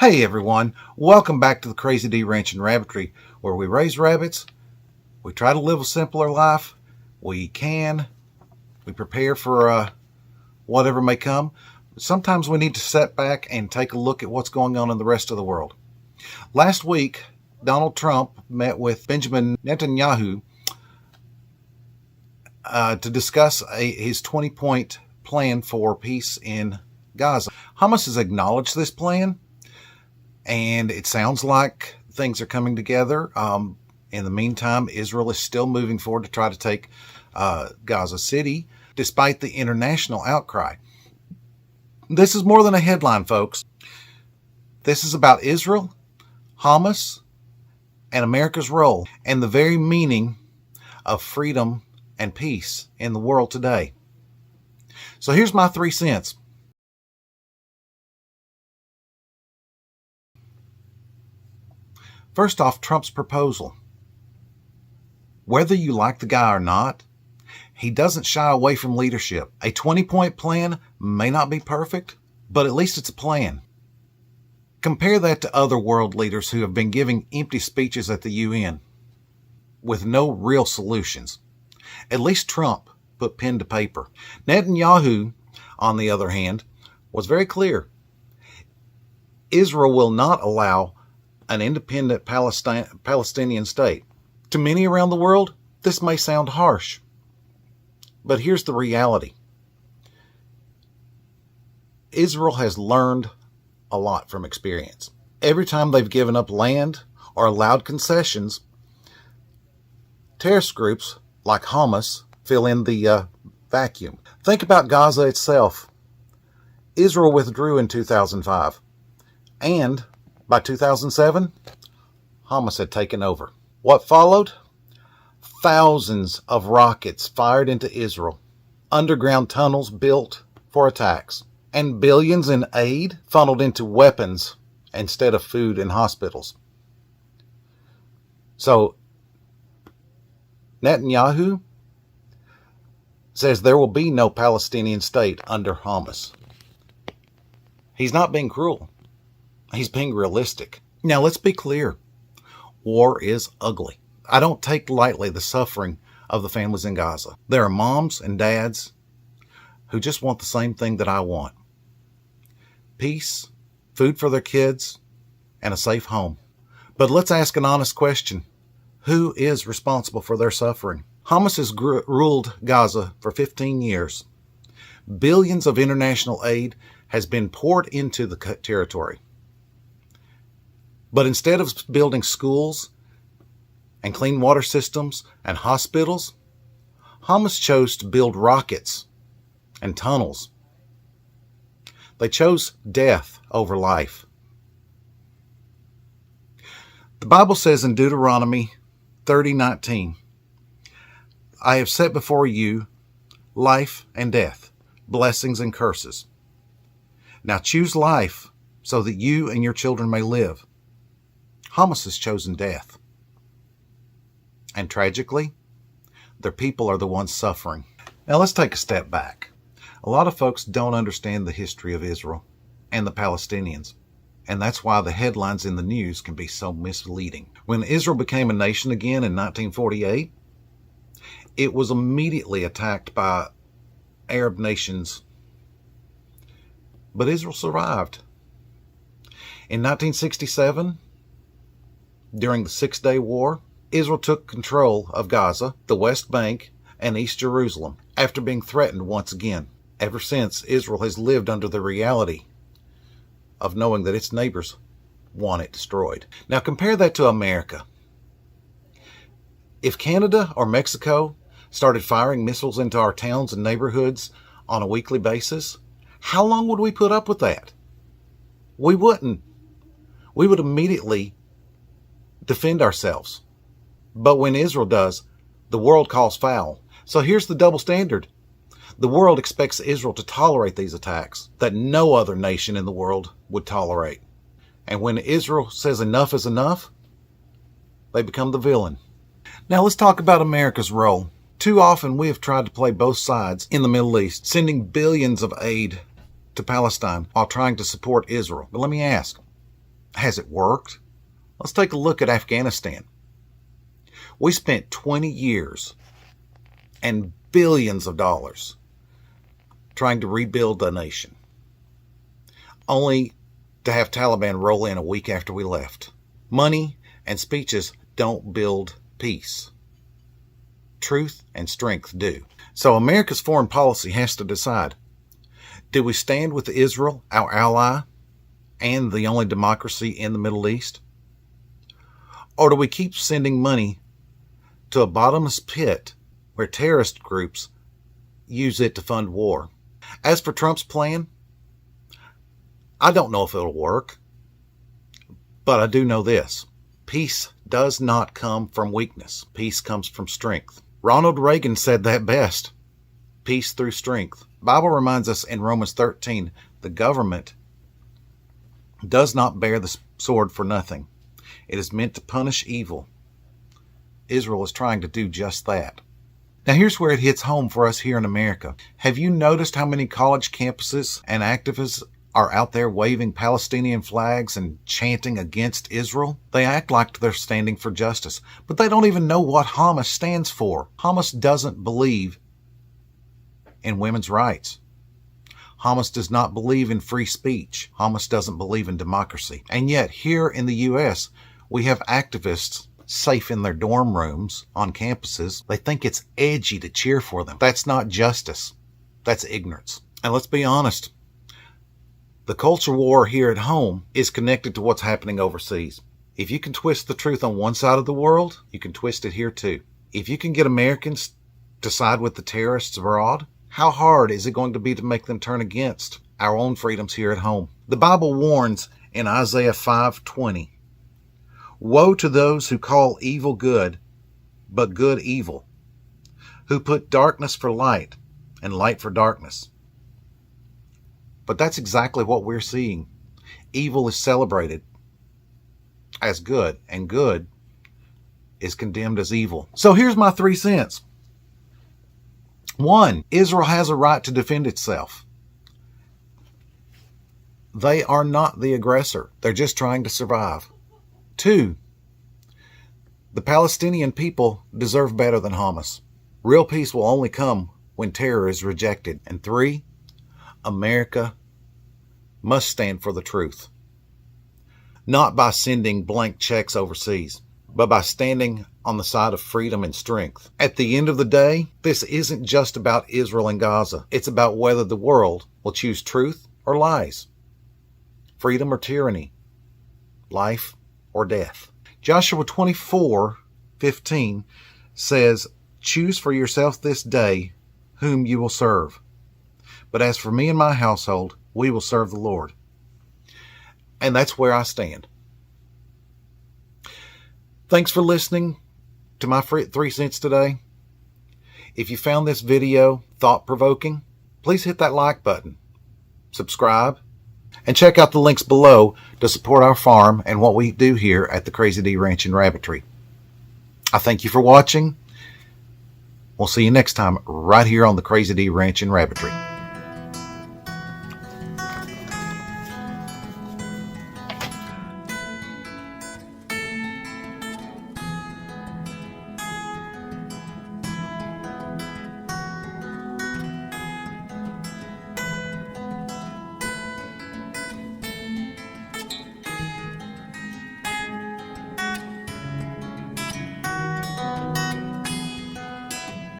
Hey everyone, welcome back to the Crazy D Ranch and Rabbitry, where we raise rabbits, we try to live a simpler life, we prepare for whatever may come. Sometimes we need to sit back and take a look at what's going on in the rest of the world. Last week, Donald Trump met with Benjamin Netanyahu to discuss his 20-point plan for peace in Gaza. Hamas has acknowledged this plan, and it sounds like things are coming together. In the meantime, Israel is still moving forward to try to take Gaza City, despite the international outcry. This is more than a headline, folks. This is about Israel, Hamas, and America's role, and the very meaning of freedom and peace in the world today. So here's my 3 cents. First off, Trump's proposal. Whether you like the guy or not, he doesn't shy away from leadership. A 20-point plan may not be perfect, but at least it's a plan. Compare that to other world leaders who have been giving empty speeches at the UN with no real solutions. At least Trump put pen to paper. Netanyahu, on the other hand, was very clear. Israel will not allow an independent Palestinian state. To many around the world, this may sound harsh, but here's the reality. Israel has learned a lot from experience. Every time they've given up land or allowed concessions, terrorist groups like Hamas fill in the vacuum. Think about Gaza itself. Israel withdrew in 2005, and by 2007, Hamas had taken over. What followed? Thousands of rockets fired into Israel, underground tunnels built for attacks, and billions in aid funneled into weapons instead of food and hospitals. So, Netanyahu says there will be no Palestinian state under Hamas. He's not being cruel. He's being realistic. Now, let's be clear. War is ugly. I don't take lightly the suffering of the families in Gaza. There are moms and dads who just want the same thing that I want. Peace, food for their kids, and a safe home. But let's ask an honest question. Who is responsible for their suffering? Hamas has ruled Gaza for 15 years. Billions of international aid has been poured into the territory. But instead of building schools and clean water systems and hospitals, Hamas chose to build rockets and tunnels. They chose death over life. The Bible says in Deuteronomy 30:19, I have set before you life and death, blessings and curses. Now choose life so that you and your children may live. Hamas has chosen death. And tragically, their people are the ones suffering. Now let's take a step back. A lot of folks don't understand the history of Israel and the Palestinians, and that's why the headlines in the news can be so misleading. When Israel became a nation again in 1948, it was immediately attacked by Arab nations, but Israel survived. In 1967, during the Six-Day War, Israel took control of Gaza, the West Bank, and East Jerusalem after being threatened once again. Ever since, Israel has lived under the reality of knowing that its neighbors want it destroyed. Now compare that to America. If Canada or Mexico started firing missiles into our towns and neighborhoods on a weekly basis, how long would we put up with that? We wouldn't. We would immediately defend ourselves. But when Israel does, the world calls foul. So here's the double standard. The world expects Israel to tolerate these attacks that no other nation in the world would tolerate. And when Israel says enough is enough, they become the villain. Now let's talk about America's role. Too often we have tried to play both sides in the Middle East, sending billions of aid to Palestine while trying to support Israel. But let me ask, Has it worked? Let's take a look at Afghanistan. We spent 20 years and billions of dollars trying to rebuild the nation, only to have Taliban roll in a week after we left. Money and speeches don't build peace. Truth and strength do. So America's foreign policy has to decide, do we stand with Israel, our ally, and the only democracy in the Middle East? Or do we keep sending money to a bottomless pit where terrorist groups use it to fund war? As for Trump's plan, I don't know if it'll work, but I do know this. Peace does not come from weakness. Peace comes from strength. Ronald Reagan said that best. Peace through strength. The Bible reminds us in Romans 13, the government does not bear the sword for nothing. It is meant to punish evil. Israel is trying to do just that. Now here's where it hits home for us here in America. Have you noticed how many college campuses and activists are out there waving Palestinian flags and chanting against Israel? They act like they're standing for justice, but they don't even know what Hamas stands for. Hamas doesn't believe in women's rights. Hamas does not believe in free speech. Hamas doesn't believe in democracy. And yet here in the U.S., we have activists safe in their dorm rooms on campuses. They think it's edgy to cheer for them. That's not justice. That's ignorance. And let's be honest, the culture war here at home is connected to what's happening overseas. If you can twist the truth on one side of the world, you can twist it here too. If you can get Americans to side with the terrorists abroad, how hard is it going to be to make them turn against our own freedoms here at home? The Bible warns in Isaiah 5:20, woe to those who call evil good, but good evil, who put darkness for light and light for darkness. But that's exactly what we're seeing. Evil is celebrated as good, and good is condemned as evil. So here's my 3 cents. 1, Israel has a right to defend itself. They are not the aggressor. They're just trying to survive. 2, the Palestinian people deserve better than Hamas. Real peace will only come when terror is rejected. And 3, America must stand for the truth. Not by sending blank checks overseas, but by standing on the side of freedom and strength. At the end of the day, this isn't just about Israel and Gaza. It's about whether the world will choose truth or lies, freedom or tyranny, life or death. Joshua 24:15 says, choose for yourself this day whom you will serve. But as for me and my household, we will serve the Lord. And that's where I stand. Thanks for listening to my 3 cents today. If you found this video thought-provoking, please hit that like button, subscribe, and check out the links below to support our farm and what we do here at the Crazy D Ranch in Rabbitry. I thank you for watching. We'll see you next time right here on the Crazy D Ranch in Rabbitry.